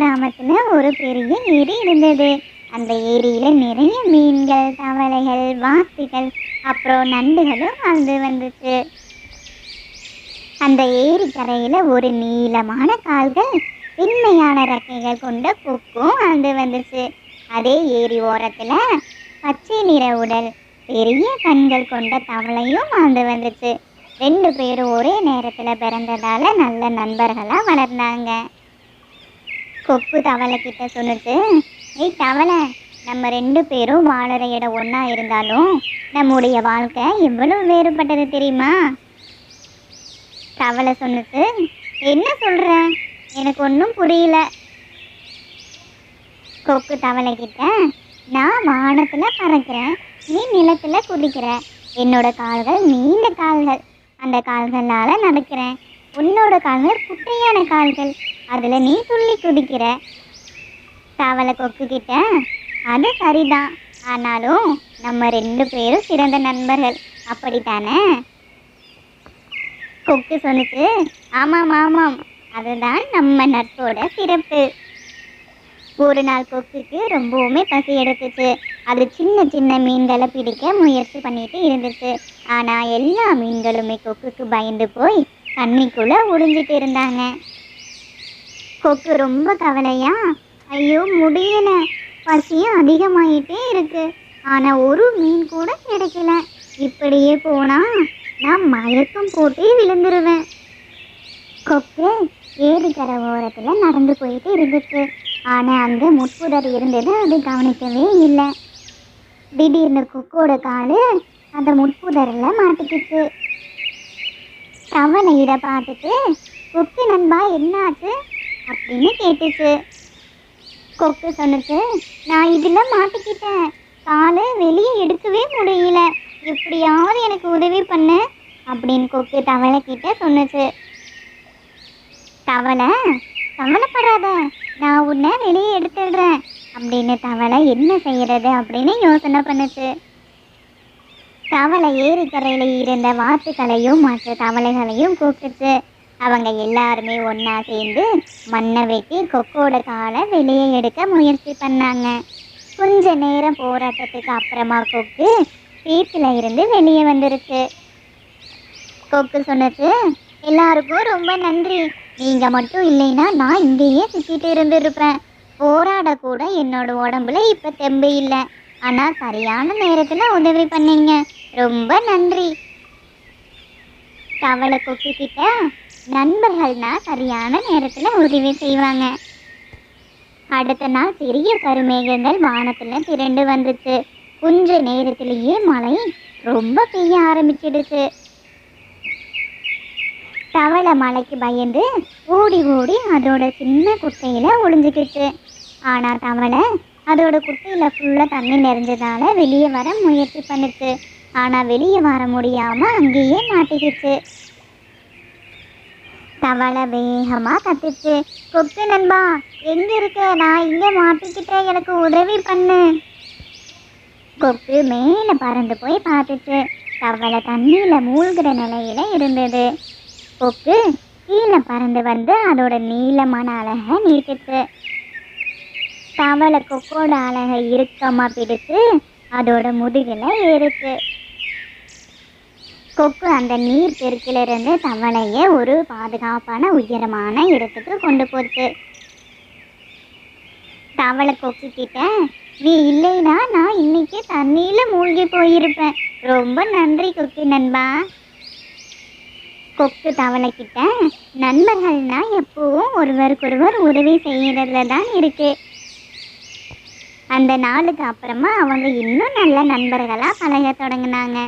கிராமத்துல ஒரு பெரிய ஏரி இருந்தது. அந்த ஏரியில நிறைய மீன்கள், தவளைகள், வாத்துகள், அப்புறம் நண்டுகளும் வாழ்ந்து வந்துச்சு. அந்த ஏரி கரையில ஒரு நீளமான கால்கள், வெண்மையான ரெக்கைகள் கொண்ட கொக்கும் வாழ்ந்து வந்துச்சு. அதே ஏரி ஓரத்துல பச்சை நிற உடல், பெரிய கண்கள் கொண்ட தவளையும் வாழ்ந்து வந்துச்சு. 2 பேரும் ஒரே நேரத்துல பிறந்ததால நல்ல நண்பர்களா வளர்ந்தாங்க. கொக்கு தவளை கிட்ட சொன்னுச்சு, ஏய் தவளை, நம்ம 2 பேரும் வாழற இடம் ஒண்ணா இருந்தாலும் நம்முடைய வாழ்க்கை எவ்வளவு வேறுபட்டது தெரியுமா? தவளை சொன்னுச்சு, என்ன சொல்ற? எனக்கு ஒன்றும் புரியல. கொக்கு தவளை கிட்ட, நான் வானத்துல பறக்கிறேன், நீ நிலத்துல குதிக்கிற. என்னோட கால்கள் நீண்ட கால்கள், அந்த கால்களால நடக்கிறேன். உன்னோட கால்கள் குட்டையான கால்கள், அதுல நீ துள்ளி குதிக்கிற. தவளை கொக்கு கிட்ட, அது சரிதான், ஆனாலும் நம்ம 2 பேரும் சிறந்த நண்பர்கள், அப்படித்தானே? கொக்கு சொன்னுச்சு, ஆமாம் ஆமாம், அதுதான் நம்ம நட்போட சிறப்பு. ஒரு நாள் கொக்குக்கு ரொம்பவுமே பசி எடுத்துச்சு. அது சின்ன சின்ன மீன்களை பிடிக்க முயற்சி பண்ணிட்டு இருந்துச்சு. ஆனா எல்லா மீன்களுமே கொக்குக்கு பயந்து போய் தண்ணிக்குள்ள ஒளிஞ்சிட்டு இருந்தாங்க. கொக்கு ரொம்ப கவலையா, ஐயோ முடியல, பசியும் அதிகமாயிட்டே இருக்கு, ஆனா ஒரு மீன் கூட கிடைக்கல. இப்படியே போனா நான் மயக்கம் போட்டு விழுந்துருவேன். கொக்கு ஏரிக்கரை ஓரத்துல நடந்து போயிட்டு இருந்துச்சு. ஆனா அங்க முட்புதர் இருந்தது அது கவனிக்கவே இல்லை. திடீர்னு கொக்கோட காலு அந்த முட்புதர்ல மாட்டிக்கிச்சு. தவளை இதை பார்த்துட்டு, கொக்கு நண்பா என்னாச்சு அப்படின்னு கேட்டுச்சு. கொக்கு சொன்னுச்சு, நான் இதுல மாட்டிக்கிட்டேன், காலை வெளியே எடுக்கவே முடியல, எப்படியாவது எனக்கு உதவி பண்ண அப்படின்னு கொக்கு தவளை கிட்ட சொன்னுச்சு. தவளை, கவலைப்படாத, நான் உன்னை வெளியே எடுத்துடுறேன் அப்படின்னு தவளை என்ன செய்யறது அப்படின்னு யோசனை பண்ணுச்சு. தவளை ஏரிக்கரையில இருந்த வாத்துக்களையும் மற்ற தவளைகளையும் கூப்பிட்டுச்சு. அவங்க எல்லாருமே ஒன்னா சேர்ந்து மண்ணை வெட்டி கொக்கோட காலை வெளியே எடுக்க முயற்சி பண்ணாங்க. கொஞ்ச நேரம் போராட்டத்துக்கு அப்புறமா கொக்கு வீட்டுல இருந்து வெளியே வந்துருச்சு. கொக்கு சொன்னுச்சு, எல்லாருக்கும் ரொம்ப நன்றி, நீங்க மட்டும் இல்லைன்னா நான் இங்கேயே சுத்திட்டு இருந்திருப்பேன். போராட கூட என்னோட உடம்புல இப்ப தெம்பு இல்லை, ஆனா சரியான நேரத்துல உதவி பண்ணீங்க, ரொம்ப நன்றி. தவளை கொக்கு கிட்ட, நண்பர்கள்னா சரியான நேரத்துல உதவி செய்வாங்க. அடுத்த நாள் பெரிய கருமேகங்கள் வானத்துல திரண்டு வந்துச்சு. கொஞ்ச நேரத்திலேயே மழை ரொம்ப பெய்ய ஆரம்பிச்சிடுச்சு. தவளை மழைக்கு பயந்து ஓடி ஓடி அதோட சின்ன குட்டையில ஒளிஞ்சுக்கிச்சு. ஆனா தவளை அதோட குட்டையில ஃபுல்லா தண்ணி நிறைஞ்சதால வெளியே வர முயற்சி பண்ணுச்சு. ஆனா வெளியே வர முடியாம அங்கேயே மாட்டிக்கிச்சு. தவளை வேகமா கத்துச்சு, கொக்கு நண்பா எங்க இருக்க, நான் இங்க மாட்டிக்கிட்டேன், எனக்கு உதவி பண்ணு. கொக்கு மேல பறந்து போய் பார்த்துச்சு. தவளை தண்ணியில மூழ்கிற நிலையில இருந்தது. கொக்கு கீழே பறந்து வந்து அதோட நீளமான அழகை நீட்டுச்சு. தவளை கொக்கோட அழகை இறுக்கமா பிடிச்சு அதோட முதுகில ஏறுச்சு. கொக்கு அந்த நீர் பெருக்கிலிருந்து தவளைய ஒரு பாதுகாப்பான உயரமான இடத்துக்கு கொண்டு போச்சு. தவளை கொக்கு கிட்ட, நீ இல்லைன்னா நான் இன்னைக்கு தண்ணியில மூழ்கி போயிருப்பேன், ரொம்ப நன்றி கொக்கு நண்பா. கொக்கு தவளை கிட்ட, நண்பர்கள்னா எப்பவும் ஒருவருக்கொருவர் உதவி செய்யறதுல தான் இருக்கு. அந்த நாளுக்கு அப்புறமா அவங்க இன்னும் நல்ல நண்பர்களா பழக தொடங்கினாங்க.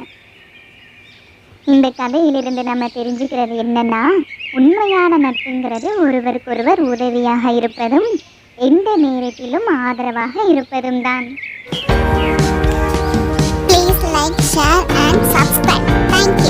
இந்த கதையிலிருந்து நம்ம தெரிஞ்சுக்கிறது என்னன்னா, உண்மையான நட்புங்கிறது ஒருவருக்கொருவர் உதவியாக இருப்பதும் எந்த நேரத்திலும் ஆதரவாக இருப்பதும் தான். Please like, share and subscribe. Thank you.